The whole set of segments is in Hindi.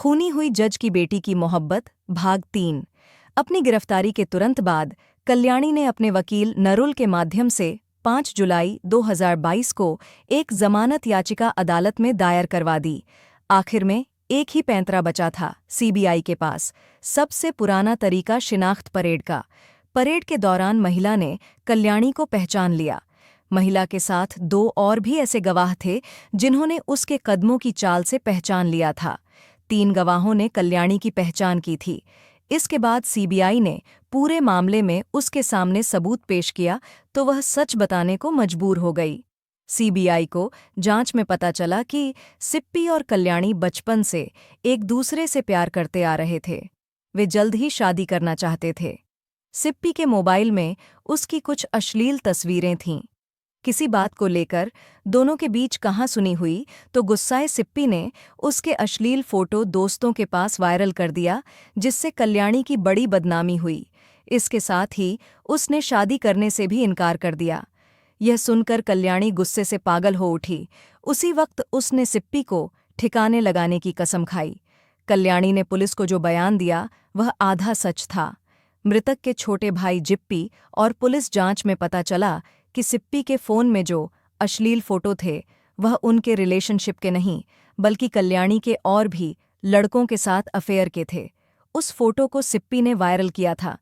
खूनी हुई जज की बेटी की मोहब्बत भाग 3। अपनी गिरफ्तारी के तुरंत बाद कल्याणी ने अपने वकील नरुल के माध्यम से 5 जुलाई 2022 को एक जमानत याचिका अदालत में दायर करवा दी। आखिर में एक ही पैंतरा बचा था सीबीआई के पास, सबसे पुराना तरीका शिनाख्त परेड का। परेड के दौरान महिला ने कल्याणी को पहचान लिया। महिला के साथ 2 और भी ऐसे गवाह थे जिन्होंने उसके कदमों की चाल से पहचान लिया था। 3 गवाहों ने कल्याणी की पहचान की थी। इसके बाद सीबीआई ने पूरे मामले में उसके सामने सबूत पेश किया तो वह सच बताने को मजबूर हो गई। सीबीआई को जांच में पता चला कि सिप्पी और कल्याणी बचपन से एक दूसरे से प्यार करते आ रहे थे। वे जल्द ही शादी करना चाहते थे। सिप्पी के मोबाइल में उसकी कुछ अश्लील तस्वीरें थीं। किसी बात को लेकर दोनों के बीच कहासुनी हुई तो गुस्साए सिप्पी ने उसके अश्लील फोटो दोस्तों के पास वायरल कर दिया, जिससे कल्याणी की बड़ी बदनामी हुई। इसके साथ ही उसने शादी करने से भी इनकार कर दिया। यह सुनकर कल्याणी गुस्से से पागल हो उठी। उसी वक्त उसने सिप्पी को ठिकाने लगाने की कसम खाई। कल्याणी ने पुलिस को जो बयान दिया वह आधा सच था। मृतक के छोटे भाई जिप्पी और पुलिस जांच में पता चला कि सिप्पी के फ़ोन में जो अश्लील फोटो थे वह उनके रिलेशनशिप के नहीं बल्कि कल्याणी के और भी लड़कों के साथ अफेयर के थे। उस फोटो को सिप्पी ने वायरल किया था।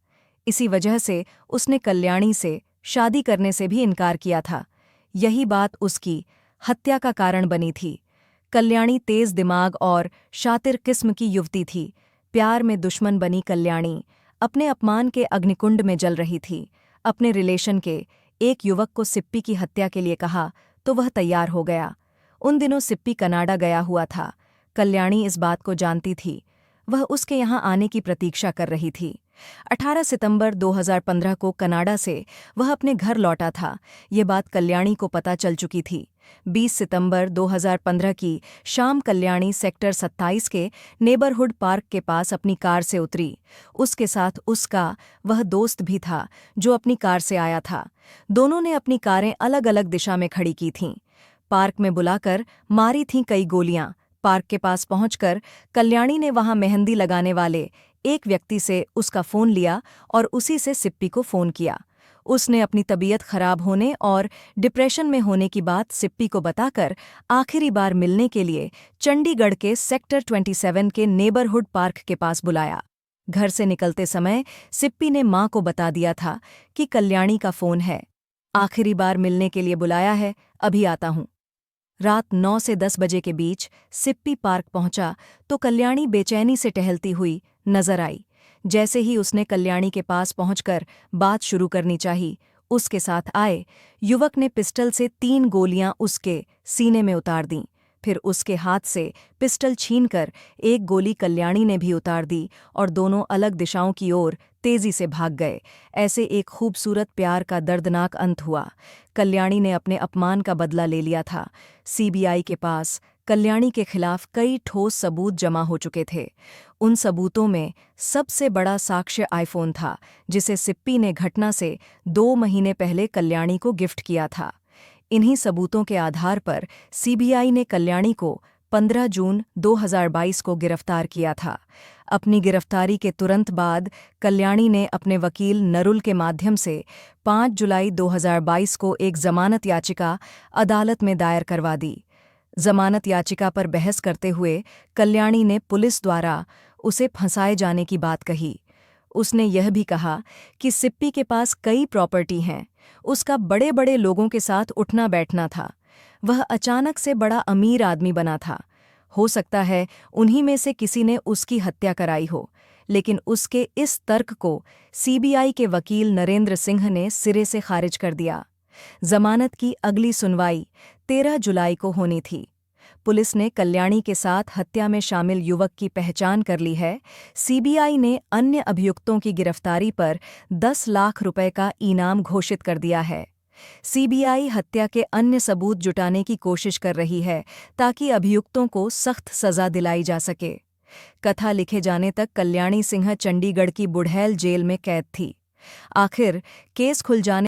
इसी वजह से उसने कल्याणी से शादी करने से भी इनकार किया था। यही बात उसकी हत्या का कारण बनी थी। कल्याणी तेज दिमाग और शातिर किस्म की युवती थी। प्यार में दुश्मन बनी कल्याणी अपने अपमान के अग्निकुंड में जल रही थी। अपने रिलेशन के एक युवक को सिप्पी की हत्या के लिए कहा तो वह तैयार हो गया। उन दिनों सिप्पी कनाडा गया हुआ था। कल्याणी इस बात को जानती थी। वह उसके यहाँ आने की प्रतीक्षा कर रही थी। 18 सितंबर 2015 को कनाडा से वह अपने घर लौटा था। ये बात कल्याणी को पता चल चुकी थी। 20 सितंबर 2015 की शाम कल्याणी सेक्टर 27 के नेबरहुड पार्क के पास अपनी कार से उतरी। उसके साथ उसका वह दोस्त भी था जो अपनी कार से आया था। दोनों ने अपनी कारें अलग अलग दिशा में खड़ी की थीं। पार्क में बुलाकर मारी थीं कई गोलियां। पार्क के पास पहुंचकर कल्याणी ने वहां मेहंदी लगाने वाले एक व्यक्ति से उसका फ़ोन लिया और उसी से सिप्पी को फ़ोन किया। उसने अपनी तबीयत खराब होने और डिप्रेशन में होने की बात सिप्पी को बताकर आखिरी बार मिलने के लिए चंडीगढ़ के सेक्टर 27 के नेबरहुड पार्क के पास बुलाया। घर से निकलते समय सिप्पी ने मां को बता दिया था कि कल्याणी का फ़ोन है, आखिरी बार मिलने के लिए बुलाया है, अभी आता हूं। रात 9 से 10 बजे के बीच सिप्पी पार्क पहुंचा तो कल्याणी बेचैनी से टहलती हुई नजर आई। जैसे ही उसने कल्याणी के पास पहुंचकर बात शुरू करनी चाही, उसके साथ आए युवक ने पिस्टल से 3 गोलियां उसके सीने में उतार दीं। फिर उसके हाथ से पिस्टल छीनकर एक गोली कल्याणी ने भी उतार दी और दोनों अलग दिशाओं की ओर तेजी से भाग गए। ऐसे एक खूबसूरत प्यार का दर्दनाक अंत हुआ। कल्याणी ने अपने अपमान का बदला ले लिया था। सीबीआई के पास कल्याणी के खिलाफ कई ठोस सबूत जमा हो चुके थे। उन सबूतों में सबसे बड़ा साक्ष्य आईफोन था, जिसे सिप्पी ने घटना से 2 महीने पहले कल्याणी को गिफ्ट किया था। इन्हीं सबूतों के आधार पर सीबीआई ने कल्याणी को 15 जून 2022 को गिरफ्तार किया था। अपनी गिरफ्तारी के तुरंत बाद कल्याणी ने अपने वकील नरुल के माध्यम से 5 जुलाई 2022 को एक जमानत याचिका अदालत में दायर करवा दी। जमानत याचिका पर बहस करते हुए कल्याणी ने पुलिस द्वारा उसे फंसाए जाने की बात कही। उसने यह भी कहा कि सिप्पी के पास कई प्रॉपर्टी हैं, उसका बड़े बड़े लोगों के साथ उठना बैठना था, वह अचानक से बड़ा अमीर आदमी बना था। हो सकता है उन्हीं में से किसी ने उसकी हत्या कराई हो, लेकिन उसके इस तर्क को सीबीआई के वकील नरेंद्र सिंह ने सिरे से खारिज कर दिया। जमानत की अगली सुनवाई 13 जुलाई को होनी थी। पुलिस ने कल्याणी के साथ हत्या में शामिल युवक की पहचान कर ली है। सीबीआई ने अन्य अभियुक्तों की गिरफ्तारी पर 10 लाख रुपए का इनाम घोषित कर दिया है। सीबीआई हत्या के अन्य सबूत जुटाने की कोशिश कर रही है ताकि अभियुक्तों को सख्त सजा दिलाई जा सके। कथा लिखे जाने तक कल्याणी सिंह चंडीगढ़ की बुढ़ैल जेल में कैद थी। आखिर केस खुल जाने